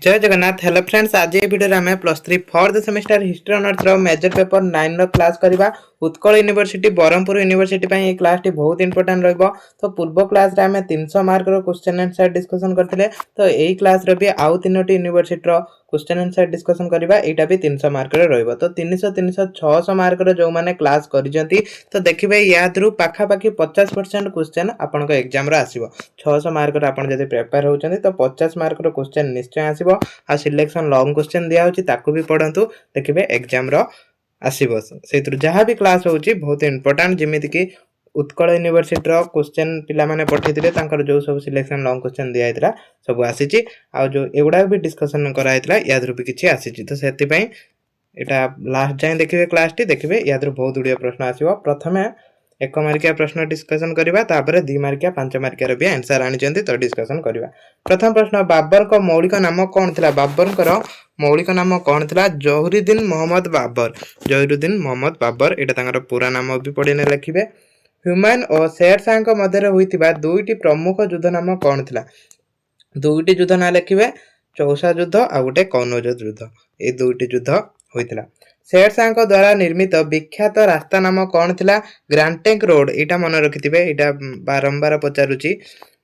जय Jagannath. Hello friends, आज ये वीडियो में +3 4th semester history honours major paper 9 रो क्लास करबा। उत्कल यूनिवर्सिटी ब्रह्मपुर यूनिवर्सिटी ये क्लास टी बहुत इंपोर्टेंट रहबो। तो पूर्व क्लास रे हमें 300 मार्क रो क्वेश्चन आंसर डिस्कशन करथिले। तो एई क्लास रे भी आउ तीनोटी यूनिवर्सिटी रो क्वेश्चन आंसर डिस्कशन करबा। एटा भी 300 मार्क रे रहबो। तो 300 300 600 मार्क रो जो माने क्लास करिजंती तो देखिबे यादरू पाखा पाखी 50% क्वेश्चन आपन को एग्जाम रो आसीबो। 600 मार्क रो आपन जदि प्रिपेयर होचंती तो 50 मार्क रो क्वेश्चन निश्चय आसीबो। आ सिलेक्शन लॉन्ग क्वेश्चन दिया होची ताकू भी पढंतु। देखिबे एग्जाम रो आसीबो। सेतु जहां भी क्लास होची बहुत इंपोर्टेंट, जेमिति कि उत्कल यूनिवर्सिटी रो क्वेश्चन पिला माने पठैतिले तांकर जो सब सिलेक्शन लॉन्ग क्वेश्चन दिया हितला सब आसीची। आ जो एगुडा भी डिस्कशन करा हितला यादरू भी किछि आसीची। तो सेति पई एटा लास्ट जाय देखिबे क्लास टी देखिबे यादरू बहुत गुडिया प्रश्न आसीबो। प्रथमे 1 मार्किया प्रश्न डिस्कशन करिबा, तापर 2 मार्किया 5 मार्किया रो भी आंसर आनिचंती तो डिस्कशन करिबा। प्रथम प्रश्न, बाबर को मौलिक नाम कोन थिला? बाबर को मौलिक नाम कोन थिला? जहुरुद्दीन मोहम्मद बाबर। जहुरुद्दीन मोहम्मद बाबर एटा तांकर पूरा नाम भी पढिने लिखिबे। ह्युमायून और शेर शाह को मध्य होइतिबा दुईटी प्रमुख युद्ध नाम कोन थिला? दुईटी युद्ध ना लिखिबे, चौसा युद्ध आ गोटे कनौज युद्ध। ए दुईटी युद्ध होइतिला। शेर शाह को द्वारा निर्मित विख्यात रास्ता नाम कोन थिला? Grand trunk road. एटा मन रखिथिबे, एटा बारंबार पचारुची।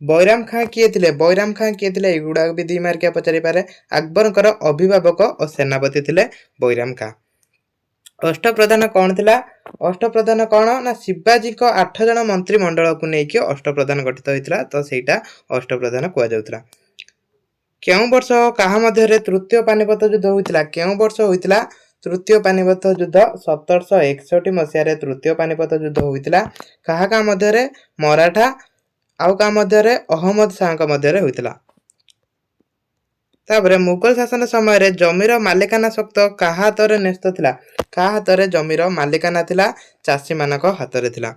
बैराम खां किए थिले? बैराम खां किए थिले? एगुडा भी 2 मार्किया पचारि पारे। अकबर कर अभिभावक और सेनापति थिले बैराम खां। अष्टप्रधान कौन थिला? अष्टप्रधान कौन ना शिवाजी को 8 जन मंत्री मंडल को लेकिन अष्टप्रधान गठित होइतिला। तो सेटा अष्टप्रधान कुआ जाउतिला। केउ वर्ष कहा मध्य तृतीय पानिपत युद्ध होइतिला? केउ वर्ष होइतिला तृतीय पानिपत युद्ध? 1761 मसिया तृतीय पानिपत युद्ध होइतिला। कहा का मध्य? मराठा आउ का मध्य? अहमद शाह का मध्य होइतिला। तापरे मुगल शासन समय रे जमीर मालिकाना शक्त का हाथ रे न्यस्त थिला? का हाथ रे जमीर मालिकाना थिला? चासी मानक हाथ रे थिला।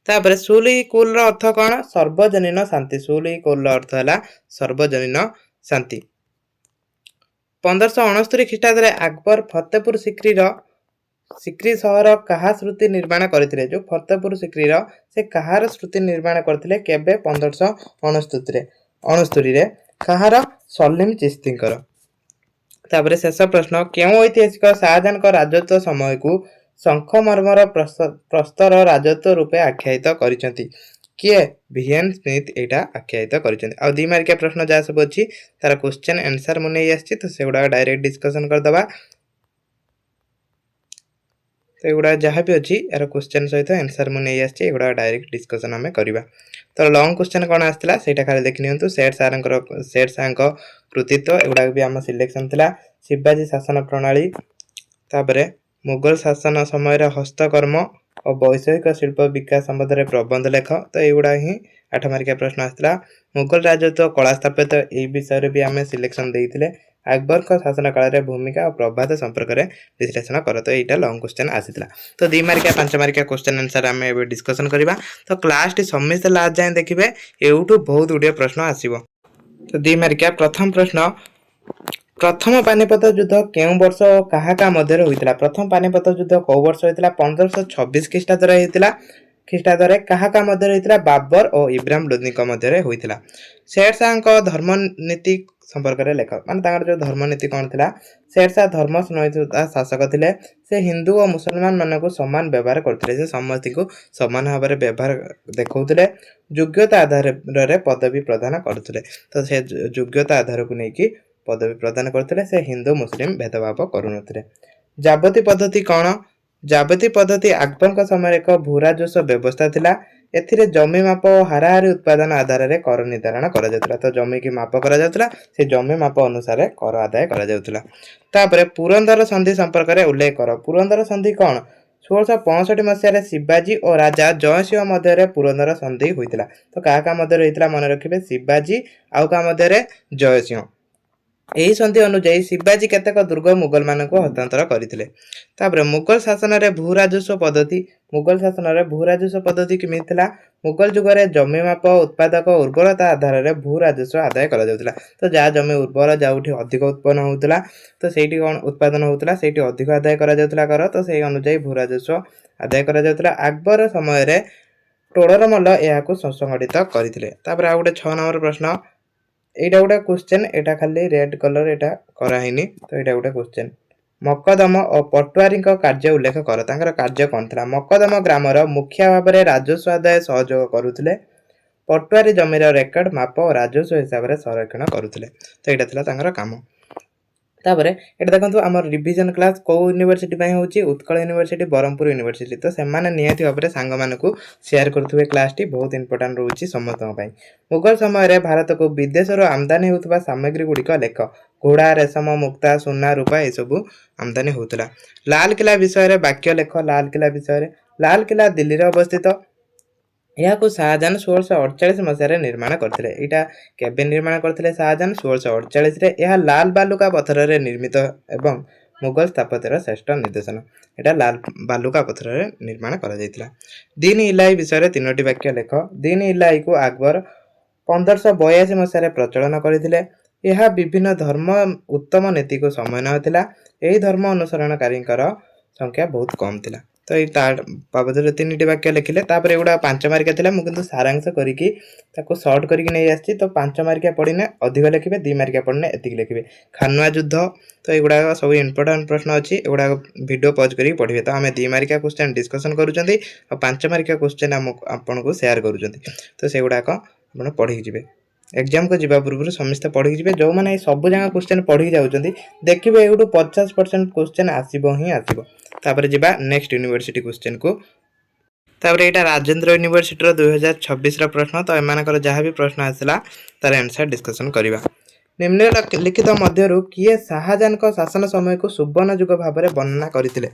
तापरे सुली कुल रो अर्थ कोन? सर्वजनीन शांति। सुली कुल रो अर्थ हला सर्वजनीन शांति। 1569 ख्रीष्टाब्द रे अकबर फतेहपुर सिक्री सहर कहा स्मृति निर्माण करथिले? जो फतेहपुर सिक्री रो से कहार स्मृति निर्माण करथिले केबे? 1569 रे कहार? सलीम चिश्तीकर। तापरे शेष प्रश्न, केउ ऐतिहासिक शाहजहां को राजत्व समय को शंखमर्मर प्रस्तर राजत्व रूपे आख्यायित करिसंती? किए? वीएन स्मिथ एटा आख्यायित करिसंती। आ 2 मार्किया प्रश्न जा सब अछि तार क्वेश्चन आंसर मुने आछि तो सेगुडा डायरेक्ट डिस्कशन कर दबा। तो एगुडा जहाँ भी अच्छी यार क्वेश्चन सहित आंसर मुझे आसी एगुडा डायरेक्ट डिस्कशन आम करवा। तो लॉन्ग क्वेश्चन कौन आसाला सेटा खाली देखि नियंतु। शेर शाह कृतित्व एगुडा भी आम सिलेक्शन थिला। शिवाजी शासन प्रणाली, तापरे मुगल शासन समय हस्तकर्म और वैषयिक शिल्प विकास संबंध प्रबंध लेख। तो एगुडा ही 8 मार्किया प्रश्न आसाला। मुगल राजत्व कला स्थापत्य ए विषय भी आम सिलेक्शन देइथिले। अकबर का शासन काल रे भूमिका और प्रभात संपर्क रे विश्लेषण कर। तो एटा लॉन्ग क्वेश्चन आसीला। तो 2 मार्किया 5 मार्किया क्वेश्चन आंसर आम एबे डिस्कशन करबा। तो क्लास टी समित लास्ट जाय देखिबे एउठू बहुत गुडे प्रश्न आसीबो। तो 2 मार्किया प्रथम प्रश्न, प्रथम पानिपत युद्ध केउ वर्ष कहा का मध्य होइतिला? प्रथम पानिपत युद्ध को वर्ष होइतिला? 1526 ख्रीष्टाब्द रे होइतिला। ख्रीष्टाब्द रे कहा का मध्य होइतिला? बाबर और इब्राहिम लोदी का मध्य होइतिला। शेर शाह को धर्म नीति संपर्क रे लेख। माने तांकर जो धर्म नीति कोन थिला? शेर शाह धर्म सहिष्णुता शासक थिले। से हिंदू और मुसलमान मानन को समान व्यवहार करथिले। से समस्त को समान भाव व्यवहार देखौथिले। योग्यता आधार रे पदवी प्रदान करथिले। तो से योग्यता आधार को नेकी पदवी प्रदान करथिले। से हिंदू मुस्लिम भेदभाव करूनथिले। जाबती पद्धति कोन? जाबती पद्धति अकबर का समय एक भूराजस्व व्यवस्था थिला। एथिरे जमी माप और हाराहारी उत्पादन आधार रे कर निर्धारण करा जाउतला। तो जमी की माप करा जाउतला, से जमी माप अनुसार कर आदाय करा जाउतला। तापरे पुरंदर संधि संपर्क रे उल्लेख कर। पुरंदर संधि कोन? 1665 मसिया रे शिवाजी और राजा जय सिंह मध्य रे पुरंदर संधि होइतिला। तो का मध्य होइतिला मन रखिबे? शिवाजी आउ का मध्य रे जय सिंह। एही संधि अनुसार शिवाजी केतेक दुर्ग मुगल मान को हस्तांतर करथिले। तापरे मुगल शासन रे भूराजस्व पद्धति, मुगल शासन रे भूराजस्व पद्धति केमिति थिला? मुगल युग रे जमी माप उत्पादक उर्वरता आधार रे भूराजस्व आदाय करा जाउतला। तो जा जमी उर्वर जाउठी अधिक उत्पन्न होउतला तो सेठी कोन उत्पादन होउतला, सेठी अधिक आदाय करा जाउतला कर। तो सेही अनुसार भूराजस्व आदाय करा जाउतला। अकबर समय रे टोडरमल एहाको संगठित करथिले। तापरे आ गोटे 6 नंबर प्रश्न, एटा गोटे क्वेश्चन एटा खाली रेड कलर एटा कराइनी तो एटा गोटे क्वेश्चन मकदम और पटुआरी कार्य उल्लेख कर तांकर कार्य कौन था मकदम ग्रामर मुखिया भाव में राजस्व आदाय सहयोग करुले पटुआरी जमीर रेकर्ड माप और राजस्व हिसाब से संरक्षण करुले तो यहाँ था तांकर काम तापर ये देखो आम रिविजन क्लास कौ यूनिवर्सिटी हूँ उत्कल यूनिवर्सिटी ब्रह्मपुर यूनिवर्सिटी तो से निहाती भाव में सांग मानू शेयर करुवे क्लास टी बहुत इंपोर्टाट रोचे समस्त मुगल समय भारत को विदेश आमदानी होता सामग्री गुड़िक लेख घोड़ा रेशम मुक्ता सुना रूपा ये सब आमदानी होता लाल किला विषय वाक्य लेख लाल किला विषय लाल किला दिल्ली में अवस्थित यह शाहजहां 1648 मसीह निर्माण करते यहाँ केबे निर्माण करते शाहजहां 1648 यह लाल बालुका पत्थर निर्मित एवं मुगल स्थापत्यर श्रेष्ठ निदर्शन यहाँ लाल बालुका पत्थर निर्माण कर दीन इलाही विषय 3टी वाक्य लेख दीन इलाही को अकबर 1582 मसीह प्रचलन करते यह विभिन्न धर्म उत्तम नीति को समय नथिला यही धर्म अनुसरणकारी संख्या बहुत कम थिला तो ये बाबद 3टी वाक्य लिखिले तापर एगुड़ा 5 मार्किया थिला मु किंतु सारांश करिकी ताको शॉर्ट करिकी नै आछि तो 5 मार्किया पढिने अधिक लिखिबे 2 मार्किया पढिने एतिक लिखिबे खानुआ युद्ध तो एगुड़ा सब इंपोर्टेंट प्रश्न अछि एगुड़ा वीडियो पॉज करिक पढिबे तो हमें 2 मार्किया क्वेश्चन डिस्कशन करूचंती और 5 मार्किया क्वेश्चन आपन को शेयर करूचंती तो सेगुड़ा को आपण पढि जिवे एग्जाम को जीवा पूर्व समस्त पढ़ी जी जो मैंने सब जगह क्वेश्चन पढ़ी जाऊँगी देखिए एटू 50% क्वेश्चन आसब ही आसब तापर जी नेक्स्ट यूनिवर्सिटी क्वेश्चन को तापर यहाँ राजेंद्र यूनिवर्सिटी 2026 प्रश्न तो एम जहाँ भी प्रश्न आसला तार आंसर डिस्कसन करवा निम्नलिखित मध्यरु किए शाहजहां शासन समय को सुवर्ण युग भाव में वर्णना करते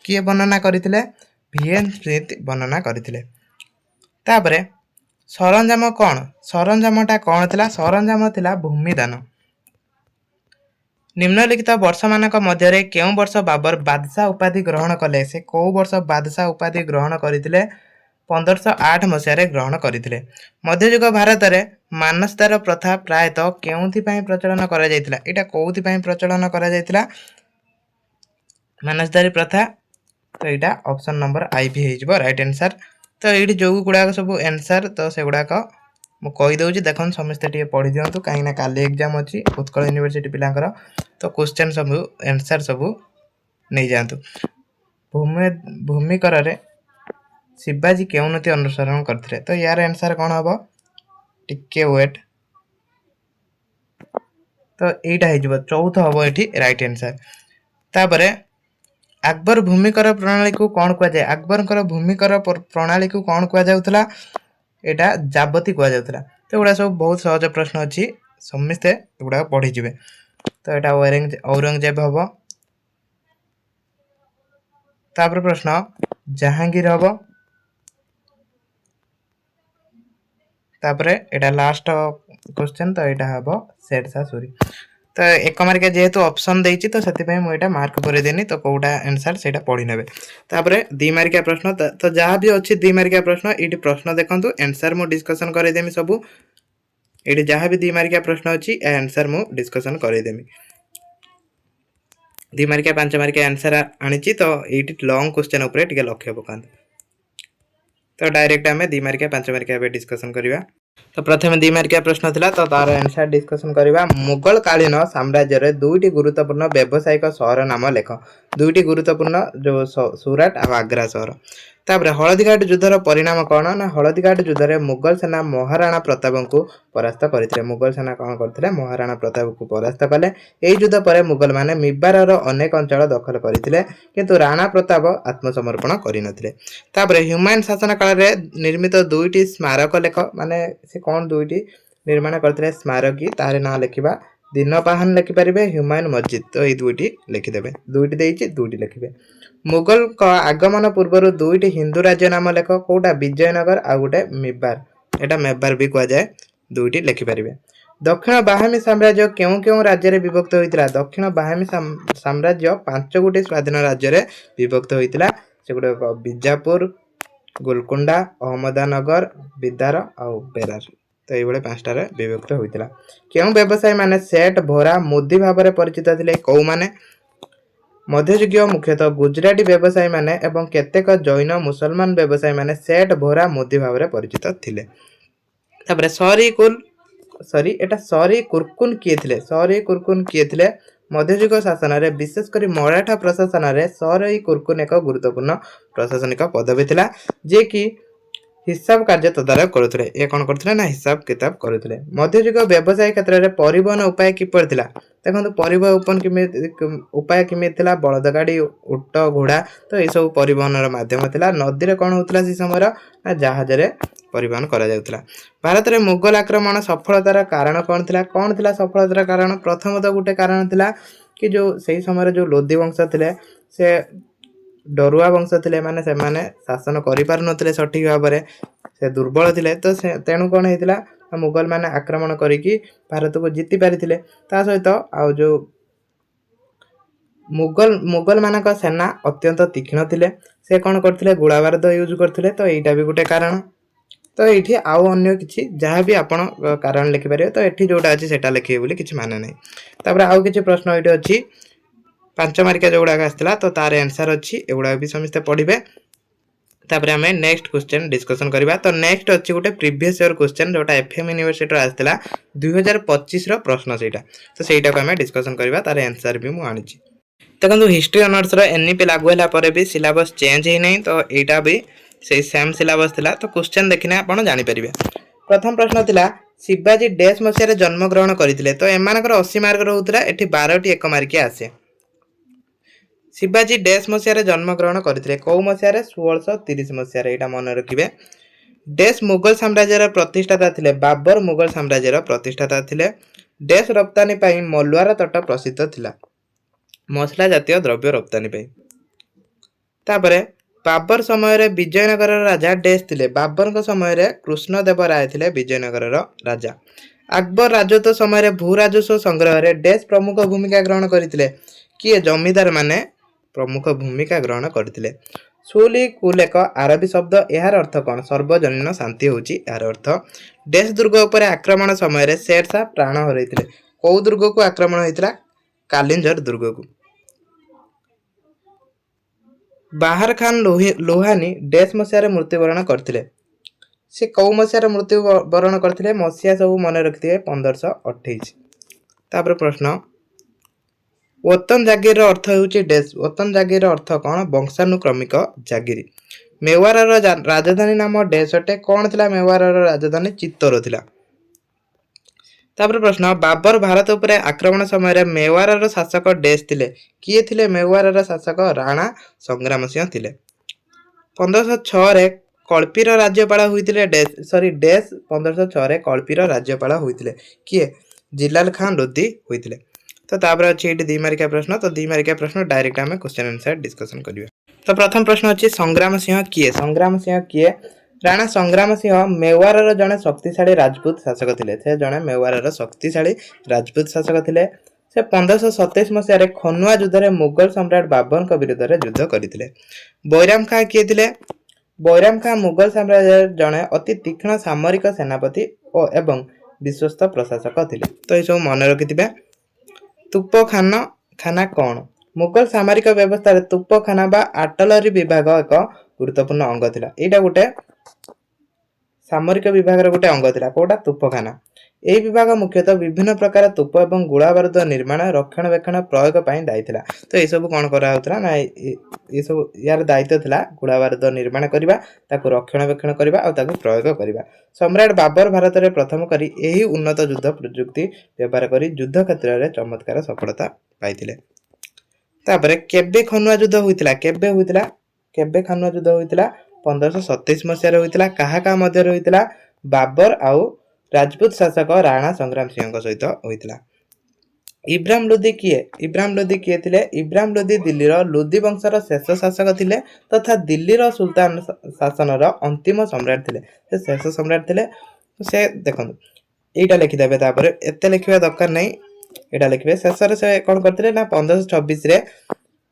किए वर्णना करते वीएन स्मिथ वर्णना करते तापर सरंजाम कौन सरंजामटा कौन थिला सरंजाम थिला भूमिदान निम्नलिखित वर्ष मानक मध्य केउं वर्ष बाबर बादशाह उपाधि ग्रहण कले से कौ वर्ष बादशाह उपाधि ग्रहण करथिले 1508 मसीह ग्रहण करथिले मध्ययुग भारत में मानसदार प्रथा प्रायतः केउंथि पई प्रचलन करा जायतिला एटा कोउथि पई प्रचलन करा जायतिला मानसदारी प्रथा तो यहाँ ऑप्शन नंबर आई भी हो राइट आंसर तो ये जो गुड़ाक सब आंसर तो से गुड़ाक मुझे देखो समस्ते टे पढ़ी दिंतु कहीं काली एग्जाम अच्छी उत्कल यूनिवर्सिटी पिलांकर तो क्वेश्चन सब आंसर सब नहीं जातु भूमिकर शिवाजी क्यों नीति अनुसरण करते तो यार आंसर कौन हम टिके वेट तो यहाँ चौथ हम ये राइट आंसर तापर अकबर भूमिकर प्रणाली को कौन कहुए अकबर भूमिकर प्रणाली को कौन कहुला यहाँ जाबती कहुला तो गुड़ा सब बहुत सहज प्रश्न अच्छी समस्ते गुड़ा पढ़ीजे तो यहाँ औरंगजेब हम तापर प्रश्न जहांगीर हम तापर यहाँ लास्ट क्वेश्चन तो यहाँ हम शेरशाह सूरी तो 1 मार्किया जेहेतु ऑप्शन देछि तो सेति मुझे मार्क कर देनी तो कौटा आंसर से पढ़ी ने तापर 2 मार्किया प्रश्न तो जहाँ भी अच्छी 2 मार्किया प्रश्न ये प्रश्न देखु आंसर मु डिस्कसन करदेमी सब ये जहाँ भी 2 मार्किया प्रश्न अच्छी आंसर मु डिस्कसन करदेमी 2 मार्किया 5 मार्किया आंसर आनी तो ये लॉन्ग क्वेश्चन उपर टिके लक्ष्य पकाते तो डायरेक्ट आम 2 मार्किया 5 मार्किया डिस्कसन करवा तो प्रथम 2 मार्किया प्रश्न थिला तो तार आंसर डिस्कसन करवा मुगल कालीन साम्राज्य रे 2टी गुरुत्वपूर्ण व्यावसायिक शहर नाम लेख 2टी गुरुत्वपूर्ण जो सूरत और आग्रा शहर तापर हलदीघाट युद्धर परिणाम कौन ना हलदीघाट युद्ध में मुगल सेना महाराणा प्रताप को परास्त करते मुगल सेना कौन करते महाराणा प्रताप को परास्त कले यही युद्ध पर मुगल माने मिबार अनेक अंचल दखल करते किंतु राणा प्रताप आत्मसमर्पण करनथिले तापर ह्यूमायन शासन काल में निर्मित 2टी स्मारक लेख माने से कौन 2टी निर्माण करते स्मारकी तार ना लिखा दिनपाहान लिखिपारे ह्यूमायन मस्जिद तो ये 2टी लिखिदेवे 2टी देइछि 2टी लिखिबे मुगल का आगमन पूर्व 2टी हिंदू राज्य नाम लेख कौटा विजयनगर आ गोटे मेबार एटा मेबार भी कह जाए 2टी लिखिपारे दक्षिण बाहामी साम्राज्य क्यों क्यों राज्य रे विभक्त होइतिला दक्षिण बाहामी साम्राज्य 5 गोटी स्वाधीन राज्य रे विभक्त होइतिला से गोटे बीजापुर गोलकोंडा अहमदानगर बिदार और बेरार तो ये 5टार विभक्त होइतिला क्यों व्यवसायी माने सेठ भोरा मोदी भाव में परिचित थिले कौ माने मध्ययुगीय मुख्यतः गुजराती व्यवसायी माने एवं केतेक जैन मुसलमान व्यवसायी माने सेठ भोरा मोदी भाव में परिचित थिले तापर सरी एटा सरी कुरकुन किए थिले सरी कुरकुन किए थिले मध्ययुग शासन रे विशेषकर मराठा प्रशासन रे सरी कुरकुन एक गुरुत्वपूर्ण प्रशासनिक पदवी थिला जे कि हिसाब कार्य तदारख करुले ये कौन करते ना हिसाब किताब करुले मध्ययुग व्यवसाय क्षेत्र में परिवहन उपाय किपर थिला देखो परिवहन उपाय किमी थिला बलद गाड़ी उट घोड़ा तो ये सब परिवहन माध्यम थिला नदी रे कौन होता से समय ना जहाज रे परिवहन करा जाउतला भारत रे मुगल आक्रमण सफलतार कारण कौन थिला सफलतार कारण प्रथमतः गोटे कारण थिला कि जो सही समय जो लोधी वंश थिले से डरुआ वंश थिले माने से माने शासन करि पार नथिले सठिक भाव से दुर्बल थिले तो तेणु कौन होइतिला मुगल माने आक्रमण करिकी भारत को जीति पारिथिले ता सहित आ जो मुगल मानक सेना अत्यंत तीक्ष्ण थिले से कौन करथिले गोला बारूद यूज करथिले तो एटा भी गोटे कारण तो ये आउ अन्य किसी जहाँ भी आपण कारण लिखिपारे तो ये जोटा अच्छी सेटा लिखे बोली किसी माने नहीं तापर आउ किसी प्रश्न ये अच्छी 5 मार्किया जो गुड़ाक आसला तो तार आंसर अच्छी एगुड़ा भी समस्ते पढ़े तापर आम नेक्स्ट क्वेश्चन डिस्कसन करवा तो नेक्स्ट अच्छी गोटे प्रीवियस ईयर क्वेश्चन जोटा एफएम यूनिवर्सिटी आसला 2025 प्रश्न से तो सहीटा को आम डिस्कसन करवा तार आंसर भी मुझे आनी देखो हिस्ट्री ऑनर्स एनईपी लागू है भी सिलेबस चेंज ही नहीं तो यहाँ भी से सेम सिलेबस थिला तो क्वेश्चन देखने आप जानीपर प्रथम प्रश्न थिला शिवाजी डैश मसीह जन्म ग्रहण करते तो एमानकर 80 मार्क रोला ये 12टी 1 मार्किया आसे शिवाजी डैश मसीह जन्म ग्रहण करते कौ मसीह 1630 मसीह यहाँ मन रखिए डैश मुगल साम्राज्यर प्रतिष्ठाता थिले बाबर मुगल साम्राज्यर प्रतिष्ठाता थिले डैश रप्तानी पाई मलुआर तट प्रसिद्ध थिला मसला जातीय द्रव्य रप्तानी पाई तापरे बाबर समय विजयनगर राजा डैश थिले बाबर समय कृष्णदेव राय थिले विजयनगर राजा अकबर राजत्व समय भू राजस्व संग्रह रे डैश प्रमुख भूमिका ग्रहण करथिले किए जमीदार माने प्रमुख भूमिका ग्रहण करथिले सुली कुल एक आरबी शब्द यार अर्थ कौन सर्वजनीन शांति होची यार अर्थ डैश दुर्ग उपर आक्रमण समय शेरशाह प्राण हरैथिले कौ दुर्ग को आक्रमण होइतिला कालिंजर दुर्ग को बाहर खान लोहानी डैश मसीह मृत्युवरण करथिले से कौ मसीह मृत्युवरण करथिले मसीहा सब मन रखिथे 1528 तापर प्रश्न वतन जागीर अर्थ होउची डैश वतन जागीर अर्थ कौन वंशानुक्रमिक जागीरी मेवार राजधानी नाम डैश अटे कौन थिला मेवार राजधानी चित्तौर थिला तापर प्रश्न बाबर भारत उपरे आक्रमण समय मेवार शासक डैश थिले किए थिले मेवार शासक राणा संग्राम सिंह थिले 1506 रे कल्पीर राज्यपाल होइतिले डैश 1506 रे कल्पीर राज्यपाल होइतिले किए जिलाल खान लोधी होइतिले तो तापर अछि एटी 2 मार्किया प्रश्न तो 2 मार्किया प्रश्न डायरेक्ट आमे क्वेश्चन आंसर डिस्कशन करिवे तो प्रथम प्रश्न अछि संग्राम सिंह किए राणा संग्राम सिंह मेवार जड़े शक्तिशाली राजपूत शासक थिले से जड़े मेवार शक्तिशाली राजपूत शासक थिले से 1527 मसीह खनुआ युद्ध में मुगल सम्राट बाबर के विरुद्ध में युद्ध करते बैराम खां किए थिले बैराम खां मुगल साम्राज्य जड़े अति तीक्ष्ण सामरिक सेनापति और एवं विश्वस्त प्रशासक थिले तो ये सब मन रखिथिबे तुपखाना खाना कौन मुगल सामरिक व्यवस्था तुपखाना बा आर्टिलरी विभाग एक गुरुत्वपूर्ण अंग थिला एटा गोटे सामरिक विभाग गोटे अंग थिला कोटा तुपखाना यह विभाग मुख्यतः विभिन्न प्रकार तुप एवं गोला बारूद निर्माण रक्षणाबेक्षण प्रयोग पर दायी था तो ये सब कौन करा ना ये सब यार दायित्व था गोला बारूद निर्माण करने रक्षणाबेक्षण करने और प्रयोग करने सम्राट बाबर भारत में प्रथम करी यही उन्नत युद्ध प्रजुक्ति व्यवहार कर युद्ध क्षेत्र में चमत्कार सफलता पाई तापर केबे खनुआ युद्ध होता केबे खनुआ युद्ध होता 1527 मसीह होता क्या मध्य होता बाबर आउ राजपूत शासक राणा संग्राम सिंह सहित होता इब्राहिम लोधी किए थिले इब्राहिम लोधी दिल्लीर लोधी वंशर शेष शासक थिले तथा दिल्लीर सुल्तान शासनर अंतिम सम्राट थिले से शेष सम्राट थिले से देखो यहीटा लिखिदेवे तापर एते लिखिबा दरकार नहीं एटा लिखिबे शेष से कौन करथिले ना 1526 रे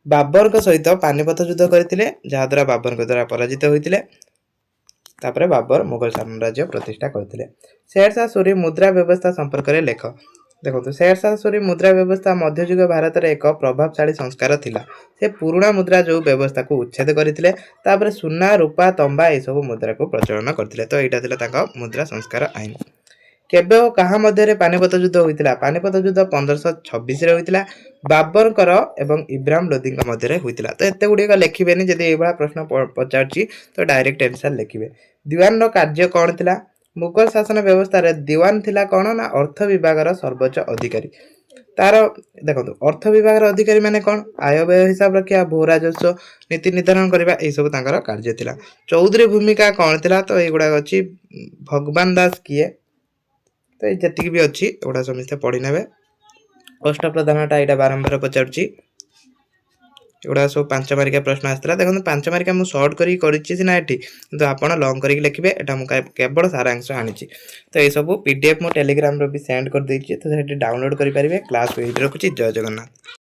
बाबर को सहित पानीपत युद्ध करथिले जहा द्वारा बाबर को द्वारा पराजित होइतिले तापर बाबर मुगल साम्राज्य प्रतिष्ठा करथिले शेरशाह सूरी मुद्रा व्यवस्था संपर्क में लेख देखो शेरशाह सूरी मुद्रा व्यवस्था मध्ययुग भारत में एक प्रभावशाली संस्कार थिला से पुराना मुद्रा जो व्यवस्था को उच्छेद करथिले तापर सुना रूपा तंबा ये सब मुद्रा को प्रचलन करथिले तो यहाँ थिला ताका मुद्रा संस्कार आईन केबे ओ काहा मध्य पानीपत युद्ध होता पानीपत युद्ध 1526 होता बाबरकर एवं इब्राहिम लोदी मध्य होता तो एत गुड़िक लिखे जब ये प्रश्न पचार तो डायरेक्ट आंसर लिखे दीवान कार्य कौन थी मुगल शासन व्यवस्था रे दीवान थिला कौन ना अर्थ विभाग सर्वोच्च अधिकारी तार देखो अर्थ विभाग अधिकारी माने कौन आय व्यय हिसाब रखा भू राजस्व नीति निर्धारण करने यह सब कार्य थिला चौधरी भूमिका कौन थिला तो ये गुड़ाक अच्छी भगवान दास किए तो ये जी भी अच्छी एगुड़ा समस्ते पढ़ी ने अष्ट प्रधानटा यहाँ बारंबार पचारुची एगुड़ा सब 5 मार्किया प्रश्न आसाला देखो 5 मार्किया मुझे सर्ट करी सीना ये तो आप लंग करके लिखे एटा मुझे केवल सारांश आनी तो ये सब पीडीएफ मो टेलीग्राम भी सेंड कर देछि तो डाउनलोड करेंगे क्लास रखुची जय जगन्नाथ।